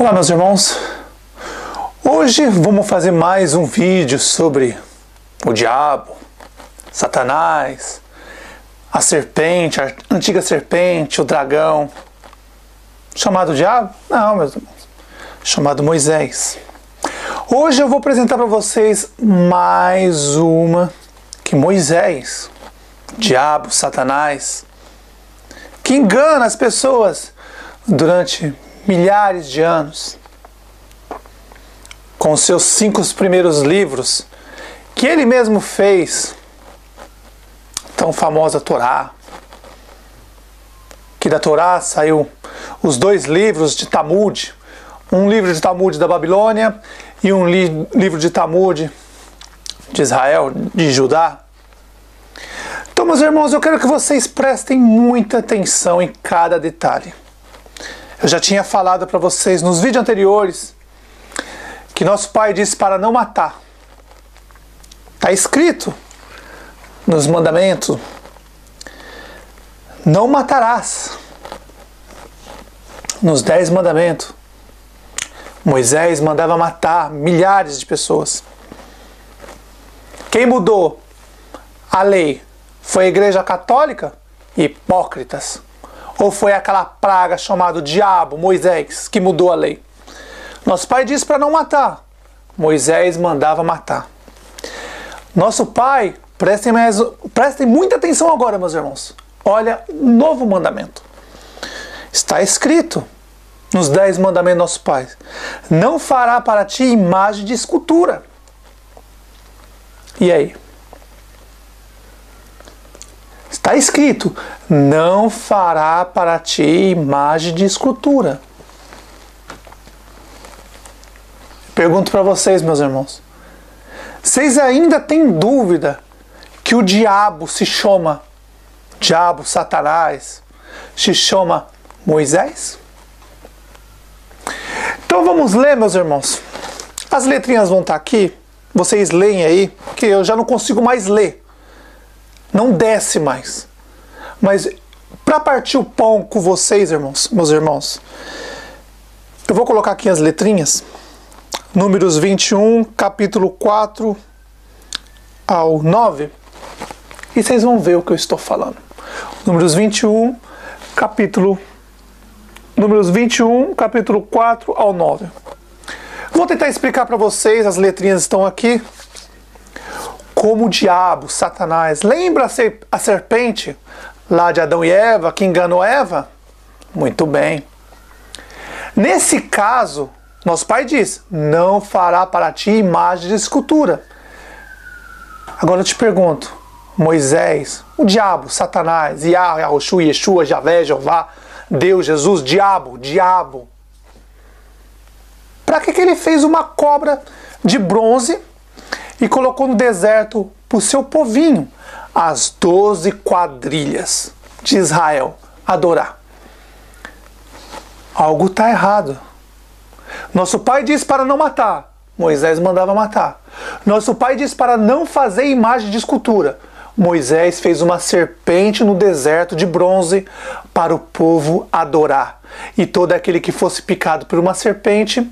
Olá, meus irmãos. Hoje vamos fazer mais um vídeo sobre o diabo, Satanás, a serpente, a antiga serpente, o dragão. Chamado diabo? Não, meus irmãos. Chamado Moisés. Hoje eu vou apresentar para vocês mais uma que Moisés, diabo, Satanás, que engana as pessoas durante milhares de anos, com seus 5 primeiros livros, que ele mesmo fez, tão famosa Torá, que da Torá saiu os 2 livros de Talmud, um livro de Talmud da Babilônia e um livro de Talmud de Israel, de Judá. Então, meus irmãos, eu quero que vocês prestem muita atenção em cada detalhe. Eu já tinha falado para vocês nos vídeos anteriores que nosso Pai disse para não matar. Está escrito nos mandamentos: não matarás. Nos 10 mandamentos, Moisés mandava matar milhares de pessoas. Quem mudou a lei foi a Igreja Católica? Hipócritas. Ou foi aquela praga chamada diabo, Moisés, que mudou a lei? Nosso Pai disse para não matar. Moisés mandava matar. Nosso Pai, prestem muita atenção agora, meus irmãos. Olha o novo mandamento. Está escrito nos 10 mandamentos do nosso Pai: não fará para ti imagem de escultura. E aí? Está escrito: não fará para ti imagem de escultura. Pergunto para vocês, meus irmãos, vocês ainda têm dúvida que o diabo se chama diabo, Satanás, se chama Moisés? Então vamos ler, meus irmãos. As letrinhas vão estar aqui, vocês leem aí, porque eu já não consigo mais ler. Não desce mais. Mas para partir o pão com vocês, irmãos, meus irmãos, eu vou colocar aqui as letrinhas. Números 21, capítulo 4 ao 9. E vocês vão ver o que eu estou falando. Números 21, capítulo 4 ao 9. Vou tentar explicar para vocês, as letrinhas estão aqui. Como o diabo, Satanás, lembra a serpente lá de Adão e Eva, que enganou Eva? Muito bem. Nesse caso, nosso Pai diz: não fará para ti imagem de escultura. Agora eu te pergunto, Moisés, o diabo, Satanás, Yahweh, Yeshua, Javé, Jeová, Deus, Jesus, diabo. Para que ele fez uma cobra de bronze e colocou no deserto para o seu povinho, as 12 quadrilhas de Israel, adorar? Algo está errado. Nosso Pai diz para não matar. Moisés mandava matar. Nosso Pai diz para não fazer imagem de escultura. Moisés fez uma serpente no deserto de bronze para o povo adorar. E todo aquele que fosse picado por uma serpente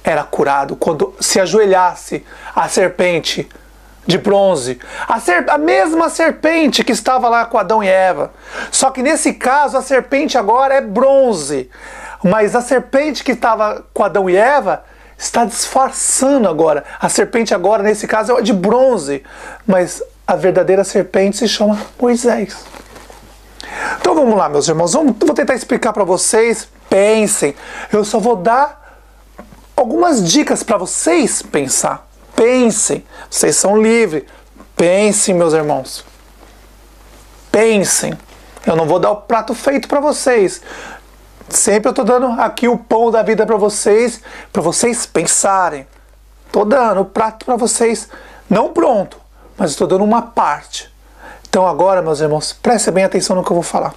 era curado quando se ajoelhasse a serpente de bronze. A mesma serpente que estava lá com Adão e Eva. Só que nesse caso a serpente agora é bronze. Mas a serpente que estava com Adão e Eva está disfarçando agora. A serpente agora nesse caso é de bronze. Mas a verdadeira serpente se chama Moisés. Então vamos lá, meus irmãos. Vou tentar explicar para vocês. Pensem. Eu só vou dar algumas dicas para vocês pensar. Pensem. Vocês são livres. Pensem, meus irmãos. Pensem. Eu não vou dar o prato feito para vocês. Sempre eu estou dando aqui o pão da vida para vocês pensarem. Estou dando o prato para vocês, não pronto, mas estou dando uma parte. Então agora, meus irmãos, prestem bem atenção no que eu vou falar.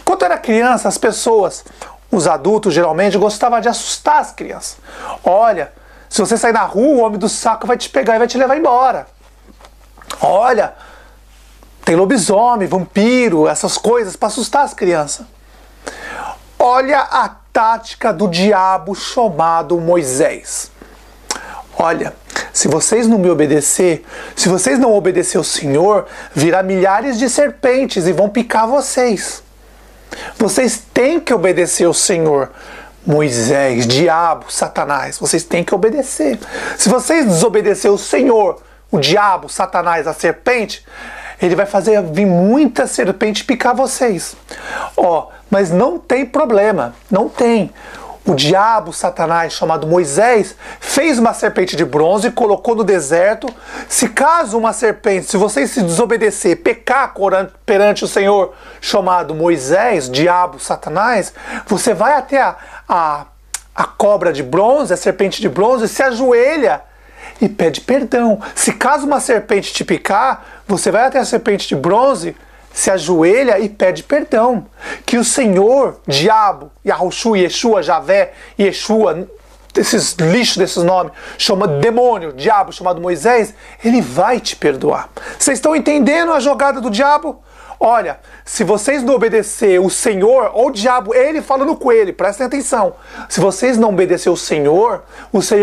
Quando eu era criança, as pessoas, os adultos geralmente, gostavam de assustar as crianças. Olha, se você sair na rua, o homem do saco vai te pegar e vai te levar embora. Olha, tem lobisomem, vampiro, essas coisas para assustar as crianças. Olha a tática do diabo chamado Moisés. Olha, se vocês não me obedecer, se vocês não obedecer ao Senhor, virá milhares de serpentes e vão picar vocês. Vocês têm que obedecer ao Senhor. Moisés, diabo, Satanás, vocês têm que obedecer. Se vocês desobedecer o Senhor, o diabo, Satanás, a serpente, ele vai fazer vir muita serpente picar vocês. Mas não tem problema, não tem. O diabo, Satanás, chamado Moisés, fez uma serpente de bronze e colocou no deserto. Se caso uma serpente, se vocês se desobedecer, pecar perante o Senhor, chamado Moisés, diabo, Satanás, você vai até a cobra de bronze, a serpente de bronze, se ajoelha e pede perdão. Se caso uma serpente te picar, você vai até a serpente de bronze, se ajoelha e pede perdão. Que o Senhor, diabo, Yahushua, Yeshua, Javé, Yeshua, esses lixos desses nomes, chama demônio, diabo chamado Moisés, ele vai te perdoar. Vocês estão entendendo a jogada do diabo? Olha, se vocês não obedecer o Senhor, ou o diabo, ele falando com ele, prestem atenção. Se vocês não obedecer o Senhor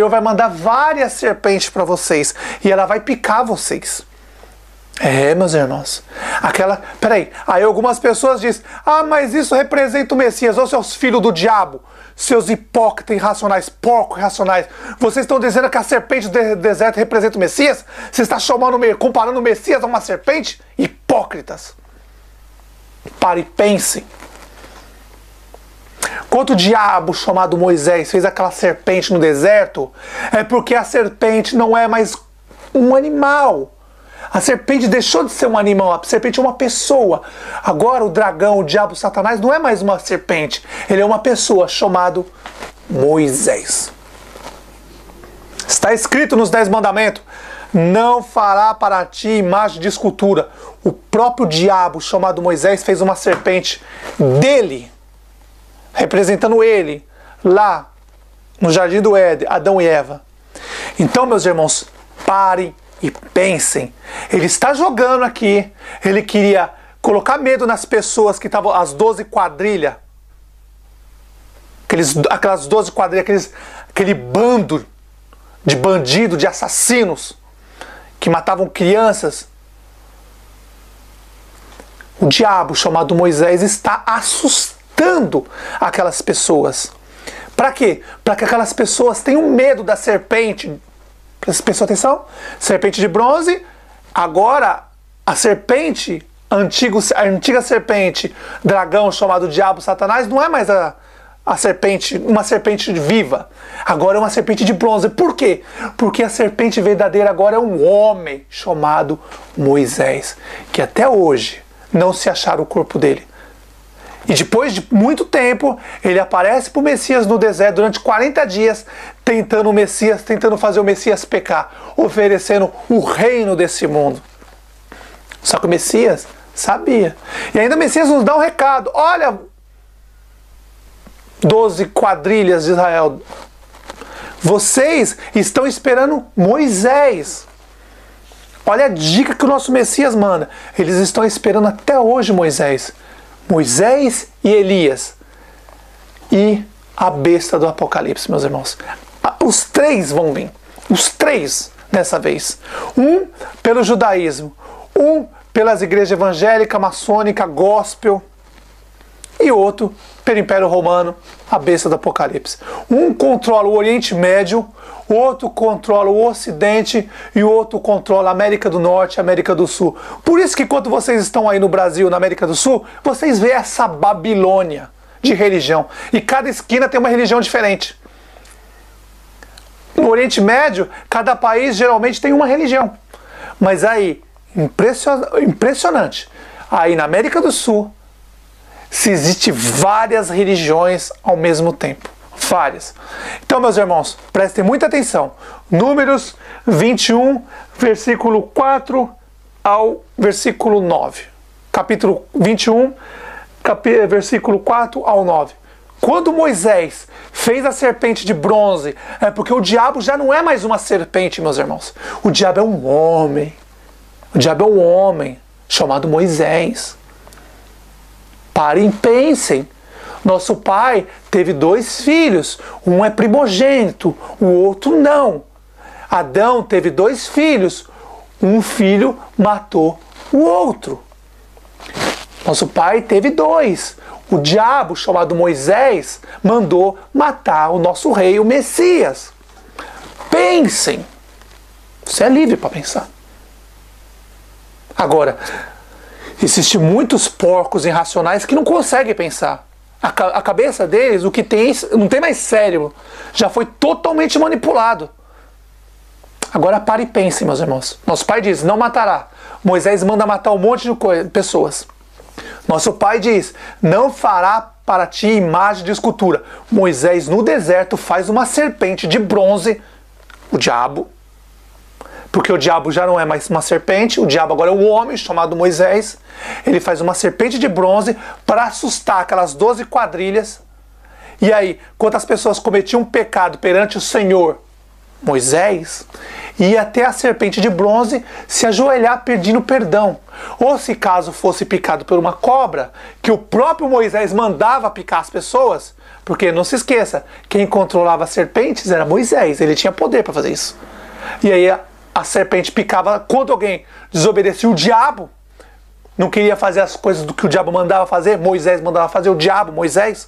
vai mandar várias serpentes para vocês e ela vai picar vocês. Meus irmãos. Peraí, aí algumas pessoas dizem, mas isso representa o Messias, ou seus filhos do diabo, seus hipócritas irracionais, porcos irracionais. Vocês estão dizendo que a serpente do deserto representa o Messias? Você está comparando o Messias a uma serpente? Hipócritas. Pare e pensem. Quando o diabo chamado Moisés fez aquela serpente no deserto, é porque a serpente não é mais um animal. A serpente deixou de ser um animal, a serpente é uma pessoa. Agora o dragão, o diabo, o Satanás não é mais uma serpente, ele é uma pessoa chamado Moisés. Está escrito nos 10 mandamentos, não fará para ti imagem de escultura. O próprio diabo chamado Moisés fez uma serpente dele, representando ele, lá no jardim do Éden, Adão e Eva. Então, meus irmãos, parem e pensem. Ele está jogando aqui, ele queria colocar medo nas pessoas que estavam, as 12 quadrilhas, aquelas 12 quadrilhas, aquele bando de bandidos, de assassinos, que matavam crianças. O diabo chamado Moisés está assustando aquelas pessoas. Para quê? Para que aquelas pessoas tenham medo da serpente. Prestou atenção? Serpente de bronze. Agora a serpente, a antiga serpente, dragão chamado diabo, Satanás, não é mais a serpente, uma serpente viva. Agora é uma serpente de bronze. Por quê? Porque a serpente verdadeira agora é um homem chamado Moisés, que até hoje não se acharam o corpo dele. E depois de muito tempo, ele aparece para o Messias no deserto durante 40 dias, tentando fazer o Messias pecar, oferecendo o reino desse mundo. Só que o Messias sabia. E ainda o Messias nos dá um recado. Olha, 12 quadrilhas de Israel, vocês estão esperando Moisés. Olha a dica que o nosso Messias manda. Eles estão esperando até hoje Moisés. Moisés e Elias. E a besta do Apocalipse, meus irmãos. Os três vão vir. Os três dessa vez. Um pelo judaísmo. Um pelas igrejas evangélicas, maçônica, gospel. E outro pelo Império Romano, a besta do Apocalipse. Um controla o Oriente Médio, outro controla o Ocidente e o outro controla a América do Norte e a América do Sul. Por isso que quando vocês estão aí no Brasil, na América do Sul, vocês veem essa Babilônia de religião. E cada esquina tem uma religião diferente. No Oriente Médio, cada país geralmente tem uma religião. Mas aí, impressionante, aí na América do Sul, se existe várias religiões ao mesmo tempo. Várias. Então, meus irmãos, prestem muita atenção. Números 21, versículo 4 ao versículo 9. Capítulo 21, versículo 4 ao 9. Quando Moisés fez a serpente de bronze, é porque o diabo já não é mais uma serpente, meus irmãos. O diabo é um homem. O diabo é um homem chamado Moisés. Parem e pensem. Nosso pai teve 2 filhos, um é primogênito, o outro não. Adão teve 2 filhos, um filho matou o outro. Nosso pai teve 2. O diabo, chamado Moisés, mandou matar o nosso rei, o Messias. Pensem. Você é livre para pensar. Agora, existem muitos porcos irracionais que não conseguem pensar. A cabeça deles, o que tem, não tem mais cérebro. Já foi totalmente manipulado. Agora pare e pense, meus irmãos. Nosso pai diz, não matará. Moisés manda matar um monte de pessoas. Nosso pai diz, não fará para ti imagem de escultura. Moisés no deserto faz uma serpente de bronze, o diabo. Porque o diabo já não é mais uma serpente, o diabo agora é um homem chamado Moisés. Ele faz uma serpente de bronze para assustar aquelas 12 quadrilhas. E aí, quando as pessoas cometiam um pecado perante o Senhor, Moisés ia até a serpente de bronze se ajoelhar pedindo perdão. Ou se caso fosse picado por uma cobra, que o próprio Moisés mandava picar as pessoas, porque não se esqueça, quem controlava as serpentes era Moisés, ele tinha poder para fazer isso. E aí a serpente picava quando alguém desobedecia o diabo, não queria fazer as coisas do que o diabo mandava fazer, Moisés mandava fazer, o diabo, Moisés,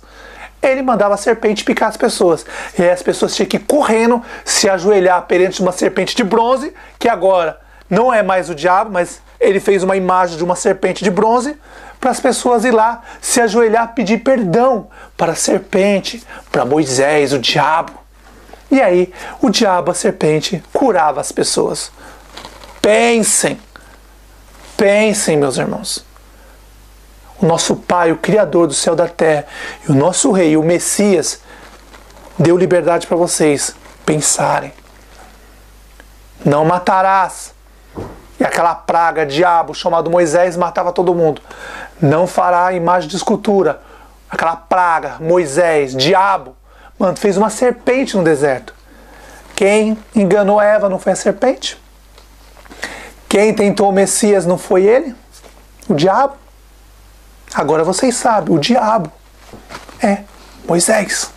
ele mandava a serpente picar as pessoas. E aí as pessoas tinham que ir correndo, se ajoelhar perante uma serpente de bronze, que agora não é mais o diabo, mas ele fez uma imagem de uma serpente de bronze, para as pessoas ir lá, se ajoelhar, pedir perdão para a serpente, para Moisés, o diabo. E aí o diabo, a serpente, curava as pessoas. Pensem, pensem, meus irmãos. O nosso Pai, o Criador do céu e da terra, e o nosso Rei, o Messias, deu liberdade para vocês pensarem. Não matarás. E aquela praga, diabo, chamado Moisés, matava todo mundo. Não fará imagem de escultura. Aquela praga, Moisés, diabo, mano, fez uma serpente no deserto. Quem enganou Eva não foi a serpente? Quem tentou o Messias não foi ele? O diabo? Agora vocês sabem, o diabo é Moisés.